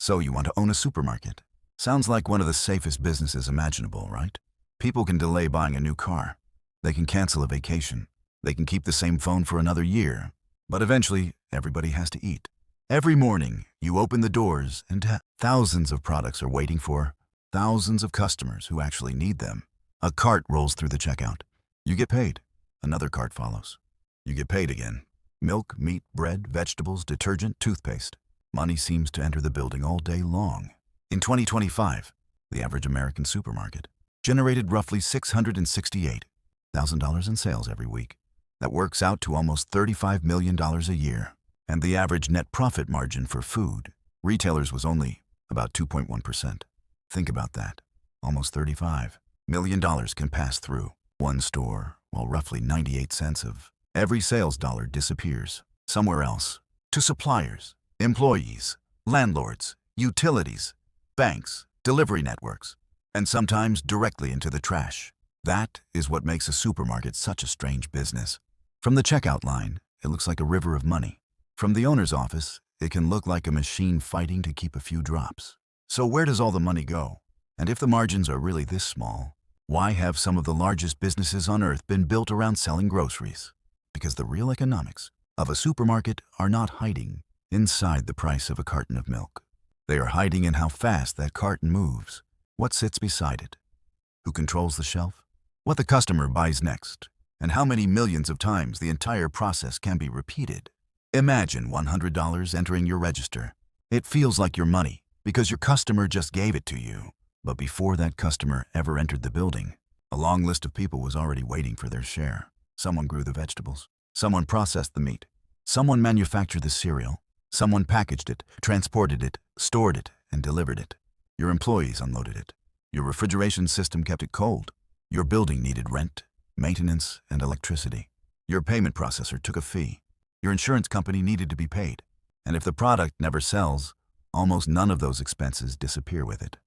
So you want to own a supermarket. Sounds like one of the safest businesses imaginable, right? People can delay buying a new car. They can cancel a vacation. They can keep the same phone for another year. But eventually, everybody has to eat. Every morning, you open the doors and thousands of products are waiting for thousands of customers who actually need them. A cart rolls through the checkout. You get paid. Another cart follows. You get paid again. Milk, meat, bread, vegetables, detergent, toothpaste. Money seems to enter the building all day long. In 2025, the average American supermarket generated roughly $668,000 in sales every week. That works out to almost $35 million a year. And the average net profit margin for food retailers was only about 2.1%. Think about that. Almost $35 million can pass through one store, while roughly 98 cents of every sales dollar disappears somewhere else to suppliers, employees, landlords, utilities, banks, delivery networks, and sometimes directly into the trash. That is what makes a supermarket such a strange business. From the checkout line, it looks like a river of money. From the owner's office, it can look like a machine fighting to keep a few drops. So where does all the money go? And if the margins are really this small, why have some of the largest businesses on earth been built around selling groceries? Because the real economics of a supermarket are not hiding inside the price of a carton of milk. They are hiding in how fast that carton moves, what sits beside it, who controls the shelf, what the customer buys next, and how many millions of times the entire process can be repeated. Imagine $100 entering your register. It feels like your money because your customer just gave it to you. But before that customer ever entered the building, a long list of people was already waiting for their share. Someone grew the vegetables. Someone processed the meat. Someone manufactured the cereal. Someone packaged it, transported it, stored it, and delivered it. Your employees unloaded it. Your refrigeration system kept it cold. Your building needed rent, maintenance, and electricity. Your payment processor took a fee. Your insurance company needed to be paid. And if the product never sells, almost none of those expenses disappear with it.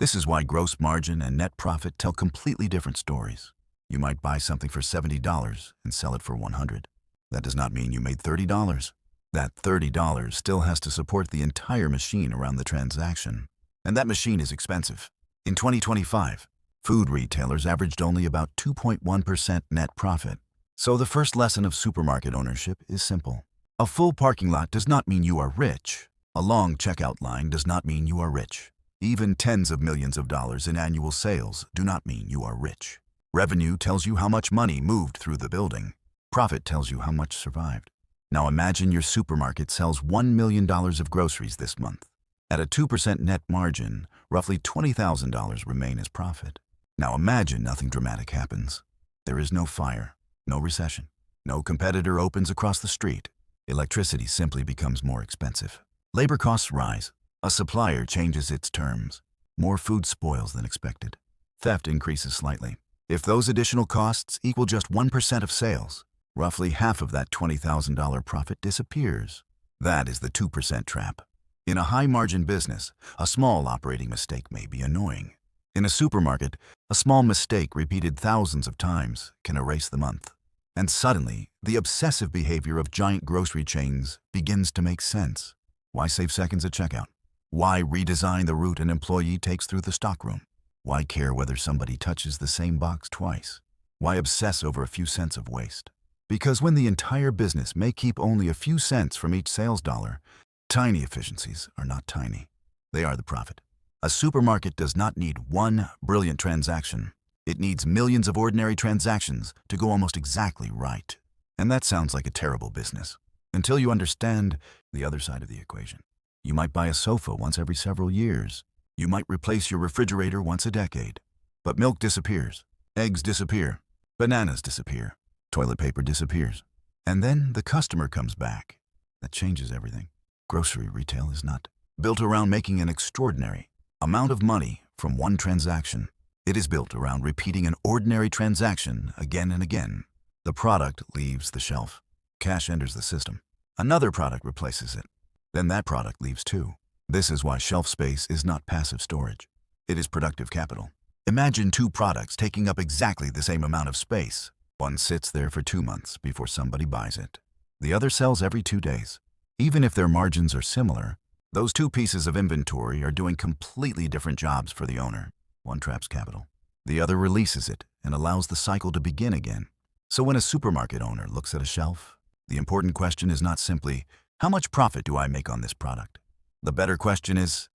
This is why gross margin and net profit tell completely different stories. You might buy something for $70 and sell it for $100. That does not mean you made $30. That $30 still has to support the entire machine around the transaction. And that machine is expensive. In 2025, food retailers averaged only about 2.1% net profit. So the first lesson of supermarket ownership is simple. A full parking lot does not mean you are rich. A long checkout line does not mean you are rich. Even tens of millions of dollars in annual sales do not mean you are rich. Revenue tells you how much money moved through the building. Profit tells you how much survived. Now imagine your supermarket sells $1 million of groceries this month. At a 2% net margin, roughly $20,000 remain as profit. Now imagine nothing dramatic happens. There is no fire, no recession, no competitor opens across the street. Electricity simply becomes more expensive. Labor costs rise. A supplier changes its terms. More food spoils than expected. Theft increases slightly. If those additional costs equal just 1% of sales, roughly half of that $20,000 profit disappears. That is the 2% trap. In a high-margin business, a small operating mistake may be annoying. In a supermarket, a small mistake repeated thousands of times can erase the month. And suddenly, the obsessive behavior of giant grocery chains begins to make sense. Why save seconds at checkout? Why redesign the route an employee takes through the stockroom? Why care whether somebody touches the same box twice? Why obsess over a few cents of waste? Because when the entire business may keep only a few cents from each sales dollar, tiny efficiencies are not tiny. They are the profit. A supermarket does not need one brilliant transaction. It needs millions of ordinary transactions to go almost exactly right. And that sounds like a terrible business, until you understand the other side of the equation. You might buy a sofa once every several years. You might replace your refrigerator once a decade. But milk disappears. Eggs disappear. Bananas disappear. Toilet paper disappears. And then the customer comes back. That changes everything. Grocery retail is not built around making an extraordinary amount of money from one transaction. It is built around repeating an ordinary transaction again and again. The product leaves the shelf. Cash enters the system. Another product replaces it. Then that product leaves too. This is why shelf space is not passive storage. It is productive capital. Imagine two products taking up exactly the same amount of space. One sits there for 2 months before somebody buys it. The other sells every 2 days. Even if their margins are similar, Those two pieces of inventory are doing completely different jobs for the owner. One traps capital. The other releases it and allows the cycle to begin again. So when a supermarket owner looks at a shelf, the important question is not simply, how much profit do I make on this product? The better question is,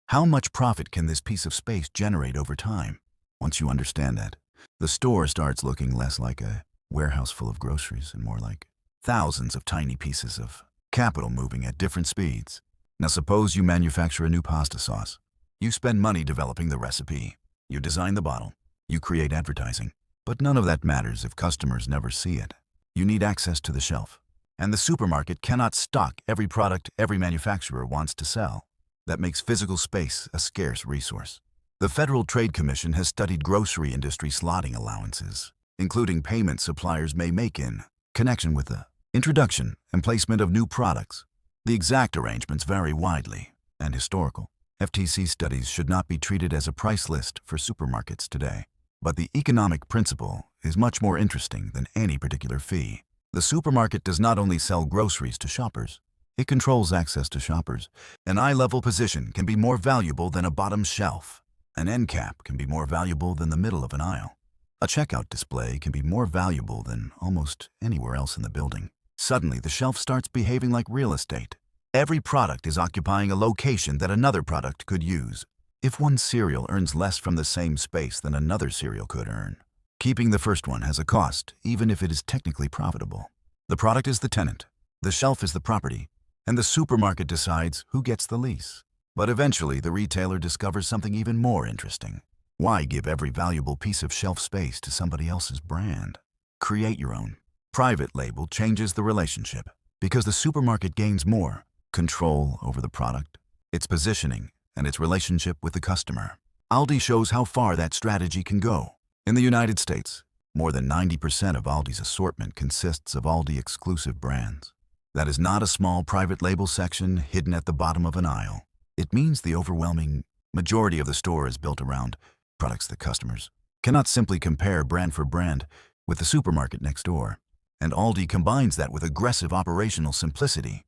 how much profit can this piece of space generate over time? Once you understand that, the store starts looking less like a warehouse full of groceries and more like thousands of tiny pieces of capital moving at different speeds. Now suppose you manufacture a new pasta sauce. You spend money developing the recipe. You design the bottle. You create advertising. But none of that matters if customers never see it. You need access to the shelf. And the supermarket cannot stock every product every manufacturer wants to sell. That makes physical space a scarce resource. The Federal Trade Commission has studied grocery industry slotting allowances, including payments suppliers may make in connection with the introduction and placement of new products. The exact arrangements vary widely and historical. FTC studies should not be treated as a price list for supermarkets today. But the economic principle is much more interesting than any particular fee. The supermarket does not only sell groceries to shoppers, it controls access to shoppers. An eye-level position can be more valuable than a bottom shelf. An end cap can be more valuable than the middle of an aisle. A checkout display can be more valuable than almost anywhere else in the building. Suddenly, the shelf starts behaving like real estate. Every product is occupying a location that another product could use. If one cereal earns less from the same space than another cereal could earn, keeping the first one has a cost, even if it is technically profitable. The product is the tenant, the shelf is the property, and the supermarket decides who gets the lease. But eventually, the retailer discovers something even more interesting. Why give every valuable piece of shelf space to somebody else's brand? Create your own. Private label changes the relationship because the supermarket gains more control over the product, its positioning, and its relationship with the customer. Aldi shows how far that strategy can go. In the United States, more than 90% of Aldi's assortment consists of Aldi exclusive brands. That is not a small private label section hidden at the bottom of an aisle. It means the overwhelming majority of the store is built around products that customers cannot simply compare brand for brand with the supermarket next door. And Aldi combines that with aggressive operational simplicity.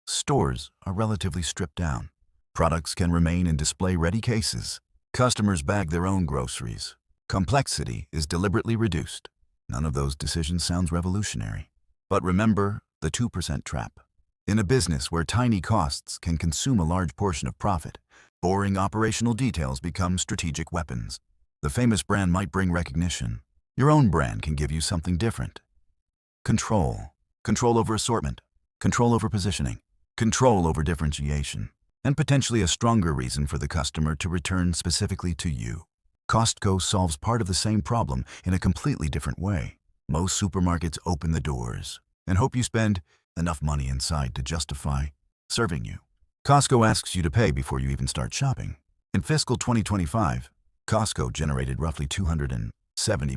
Stores are relatively stripped down. Products can remain in display-ready cases. Customers bag their own groceries. Complexity is deliberately reduced. None of those decisions sounds revolutionary. But remember the 2% trap. In a business where tiny costs can consume a large portion of profit, boring operational details become strategic weapons. The famous brand might bring recognition. Your own brand can give you something different. Control. Control over assortment. Control over positioning. Control over differentiation. And potentially a stronger reason for the customer to return specifically to you. Costco solves part of the same problem in a completely different way. Most supermarkets open the doors and hope you spend enough money inside to justify serving you. Costco asks you to pay before you even start shopping. In fiscal 2025, Costco generated roughly $270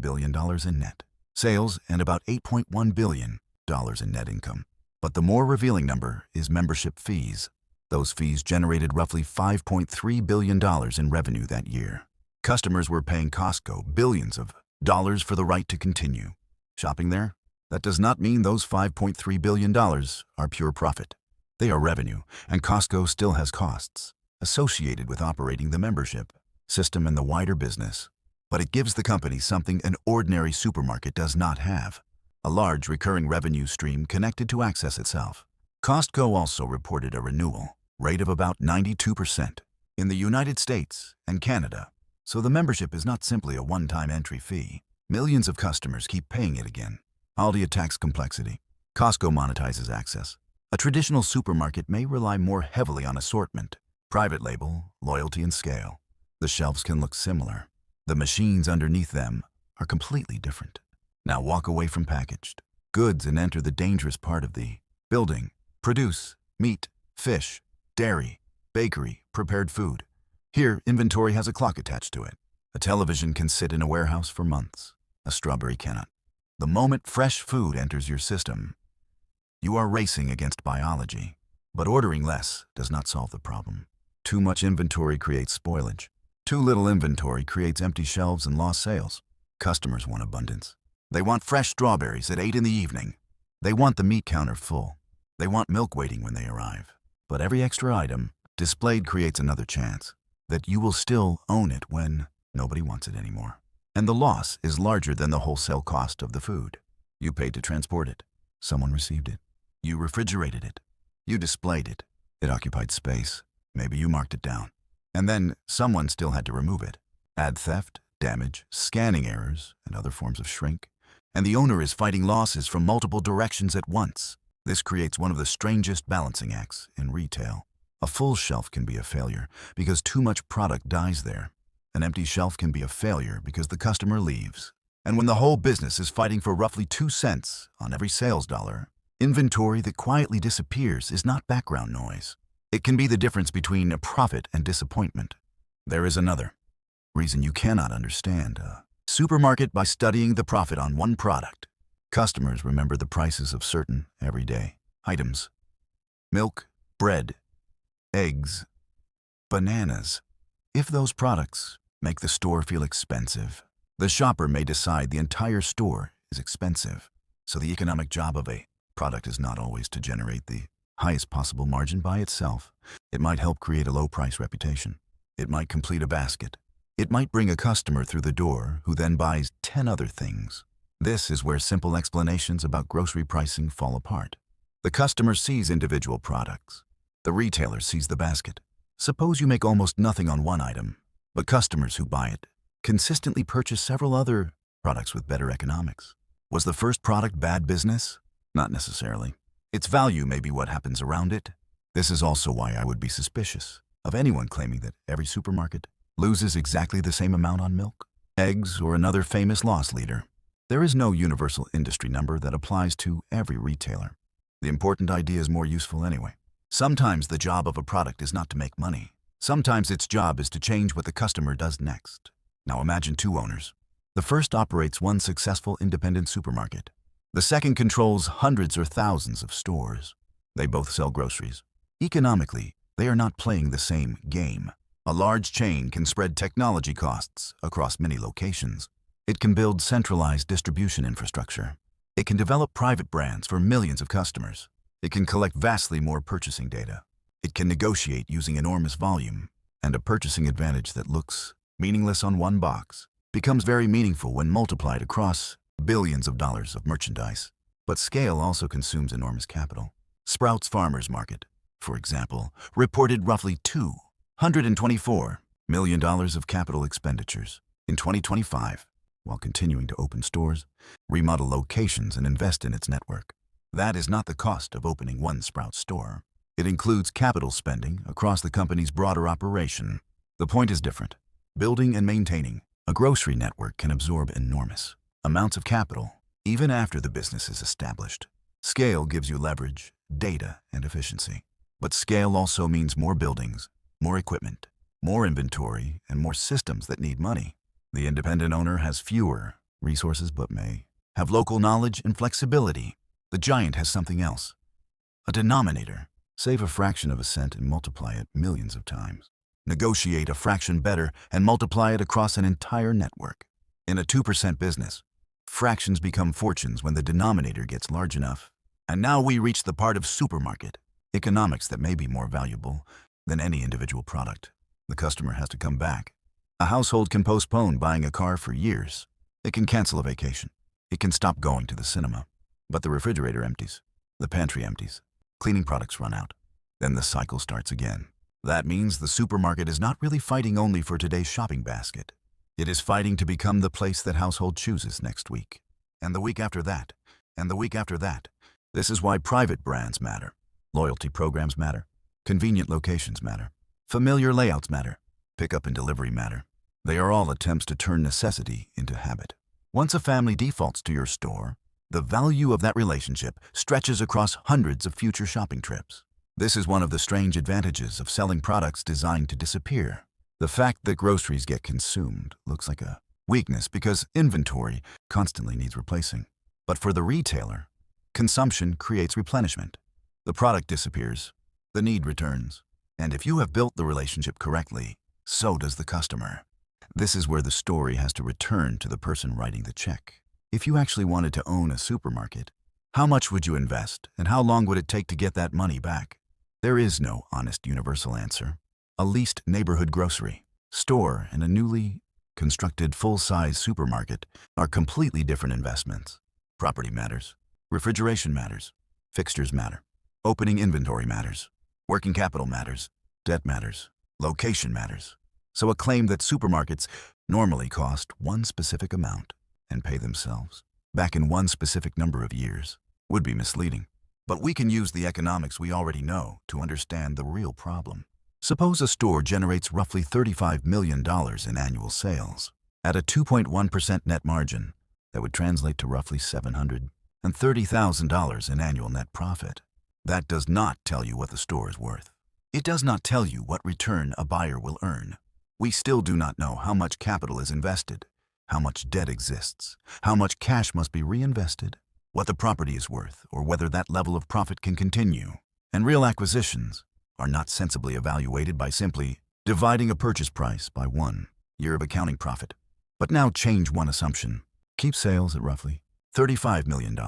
billion in net sales and about $8.1 billion in net income. But the more revealing number is membership fees. Those fees generated roughly $5.3 billion in revenue that year. Customers were paying Costco billions of dollars for the right to continue shopping there. That does not mean those $5.3 billion are pure profit. They are revenue, and Costco still has costs associated with operating the membership system and the wider business. But it gives the company something an ordinary supermarket does not have: a large recurring revenue stream connected to access itself. Costco also reported a renewal rate of about 92% in the United States and Canada. So the membership is not simply a one-time entry fee. Millions of customers keep paying it again. Aldi attacks complexity. Costco monetizes access. A traditional supermarket may rely more heavily on assortment, private label, loyalty, and scale. The shelves can look similar. The machines underneath them are completely different. Now walk away from packaged goods and enter the dangerous part of the building. Produce, meat, fish, dairy, bakery, prepared food. Here, inventory has a clock attached to it. A television can sit in a warehouse for months. A strawberry cannot. The moment fresh food enters your system, you are racing against biology. But ordering less does not solve the problem. Too much inventory creates spoilage. Too little inventory creates empty shelves and lost sales. Customers want abundance. They want fresh strawberries at 8 in the evening. They want the meat counter full. They want milk waiting when they arrive. But every extra item Displayed creates another chance that you will still own it when nobody wants it anymore. And the loss is larger than the wholesale cost of the food. You paid to transport it. Someone received it. You refrigerated it. You displayed it. It occupied space. Maybe you marked it down. And then someone still had to remove it. Add theft, damage, scanning errors, and other forms of shrink. And the owner is fighting losses from multiple directions at once. This creates one of the strangest balancing acts in retail. A full shelf can be a failure because too much product dies there. An empty shelf can be a failure because the customer leaves. And when the whole business is fighting for roughly 2 cents on every sales dollar, inventory that quietly disappears is not background noise. It can be the difference between a profit and disappointment. There is another reason you cannot understand a supermarket by studying the profit on one product. Customers remember the prices of certain everyday items. Milk, bread, eggs, bananas. If those products make the store feel expensive, the shopper may decide the entire store is expensive. So the economic job of a product is not always to generate the highest possible margin by itself. It might help create a low-price reputation. It might complete a basket. It might bring a customer through the door who then buys 10 other things. This is where simple explanations about grocery pricing fall apart. The customer sees individual products. The retailer sees the basket. Suppose you make almost nothing on one item, but customers who buy it consistently purchase several other products with better economics. Was the first product bad business? Not necessarily. Its value may be what happens around it. This is also why I would be suspicious of anyone claiming that every supermarket loses exactly the same amount on milk, eggs, or another famous loss leader. There is no universal industry number that applies to every retailer. The important idea is more useful anyway. Sometimes the job of a product is not to make money. Sometimes its job is to change what the customer does next. Now imagine 2 owners. The first operates one successful independent supermarket. The second controls hundreds or thousands of stores. They both sell groceries. Economically, they are not playing the same game. A large chain can spread technology costs across many locations. It can build centralized distribution infrastructure. It can develop private brands for millions of customers. It can collect vastly more purchasing data. It can negotiate using enormous volume. And a purchasing advantage that looks meaningless on one box becomes very meaningful when multiplied across billions of dollars of merchandise. But scale also consumes enormous capital. Sprouts Farmers Market, for example, reported roughly $224 million of capital expenditures in 2025, while continuing to open stores, remodel locations, and invest in its network. That is not the cost of opening one Sprouts store. It includes capital spending across the company's broader operation. The point is different. Building and maintaining a grocery network can absorb enormous amounts of capital, even after the business is established. Scale gives you leverage, data, and efficiency. But scale also means more buildings, more equipment, more inventory, and more systems that need money. The independent owner has fewer resources but may have local knowledge and flexibility. The giant has something else. A denominator. Save a fraction of a cent and multiply it millions of times. Negotiate a fraction better and multiply it across an entire network. In a 2% business, fractions become fortunes when the denominator gets large enough. And now we reach the part of supermarket economics that may be more valuable than any individual product. The customer has to come back. A household can postpone buying a car for years. It can cancel a vacation. It can stop going to the cinema. But the refrigerator empties. The pantry empties. Cleaning products run out. Then the cycle starts again. That means the supermarket is not really fighting only for today's shopping basket. It is fighting to become the place that household chooses next week. And the week after that. And the week after that. This is why private brands matter. Loyalty programs matter. Convenient locations matter. Familiar layouts matter. Pickup and delivery matter. They are all attempts to turn necessity into habit. Once a family defaults to your store, the value of that relationship stretches across hundreds of future shopping trips. This is one of the strange advantages of selling products designed to disappear. The fact that groceries get consumed looks like a weakness because inventory constantly needs replacing. But for the retailer, consumption creates replenishment. The product disappears, the need returns. And if you have built the relationship correctly, so does the customer. This is where the story has to return to the person writing the check. If you actually wanted to own a supermarket, how much would you invest and how long would it take to get that money back? There is no honest universal answer. A leased neighborhood grocery store and a newly constructed full-size supermarket are completely different investments. Property matters. Refrigeration matters. Fixtures matter. Opening inventory matters. Working capital matters. Debt matters. Location matters. So a claim that supermarkets normally cost one specific amount and pay themselves back in one specific number of years would be misleading. But we can use the economics we already know to understand the real problem. Suppose a store generates roughly $35 million in annual sales. At a 2.1% net margin, that would translate to roughly $730,000 in annual net profit. That does not tell you what the store is worth. It does not tell you what return a buyer will earn. We still do not know how much capital is invested, how much debt exists, how much cash must be reinvested, what the property is worth, or whether that level of profit can continue. And real acquisitions are not sensibly evaluated by simply dividing a purchase price by 1 year of accounting profit. But now change one assumption. Keep sales at roughly $35 million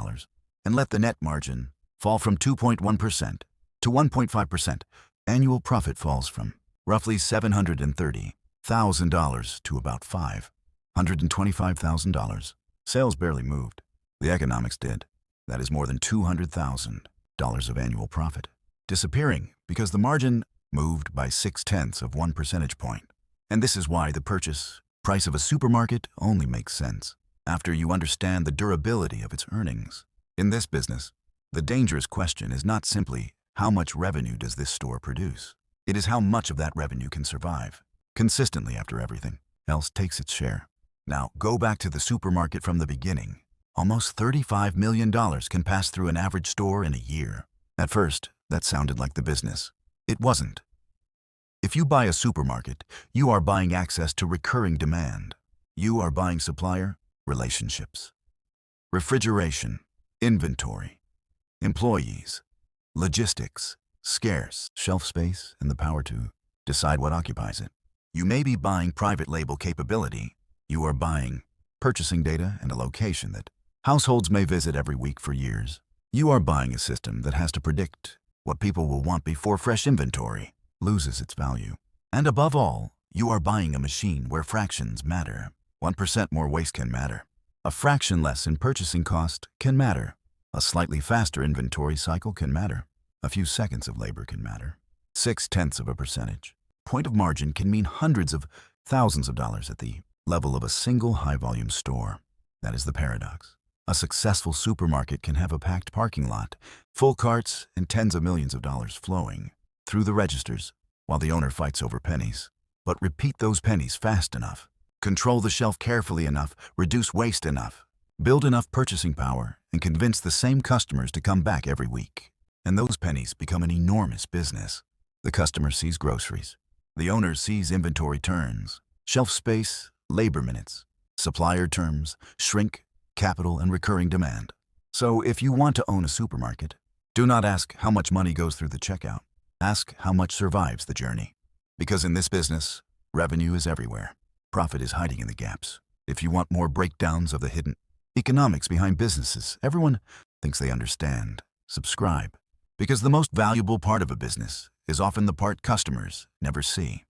and let the net margin fall from 2.1% to 1.5%. Annual profit falls from roughly $730,000 to about $525,000. Sales barely moved. The economics did. That is more than $200,000 of annual profit disappearing because the margin moved by 0.6 of 1 percentage point. And this is why the purchase price of a supermarket only makes sense after you understand the durability of its earnings. In this business, the dangerous question is not simply how much revenue does this store produce. It is how much of that revenue can survive consistently after everything else takes its share. Now, go back to the supermarket from the beginning. Almost $35 million can pass through an average store in a year. At first, that sounded like the business. It wasn't. If you buy a supermarket, you are buying access to recurring demand. You are buying supplier relationships, refrigeration, inventory, employees, logistics, scarce shelf space, and the power to decide what occupies it. You may be buying private label capability. You are buying purchasing data and a location that households may visit every week for years. You are buying a system that has to predict what people will want before fresh inventory loses its value. And above all, you are buying a machine where fractions matter. 1% more waste can matter. A fraction less in purchasing cost can matter. A slightly faster inventory cycle can matter. A few seconds of labor can matter. 0.6%. Point of margin can mean hundreds of thousands of dollars at the level of a single high-volume store. That is the paradox. A successful supermarket can have a packed parking lot, full carts, and tens of millions of dollars flowing through the registers while the owner fights over pennies. But repeat those pennies fast enough, control the shelf carefully enough, reduce waste enough, build enough purchasing power, and convince the same customers to come back every week. And those pennies become an enormous business. The customer sees groceries. The owner sees inventory turns, shelf space, labor minutes, supplier terms, shrink, capital, and recurring demand. So if you want to own a supermarket, do not ask how much money goes through the checkout. Ask how much survives the journey. Because in this business, revenue is everywhere. Profit is hiding in the gaps. If you want more breakdowns of the hidden economics behind businesses everyone thinks they understand, subscribe. Because the most valuable part of a business is often the part customers never see.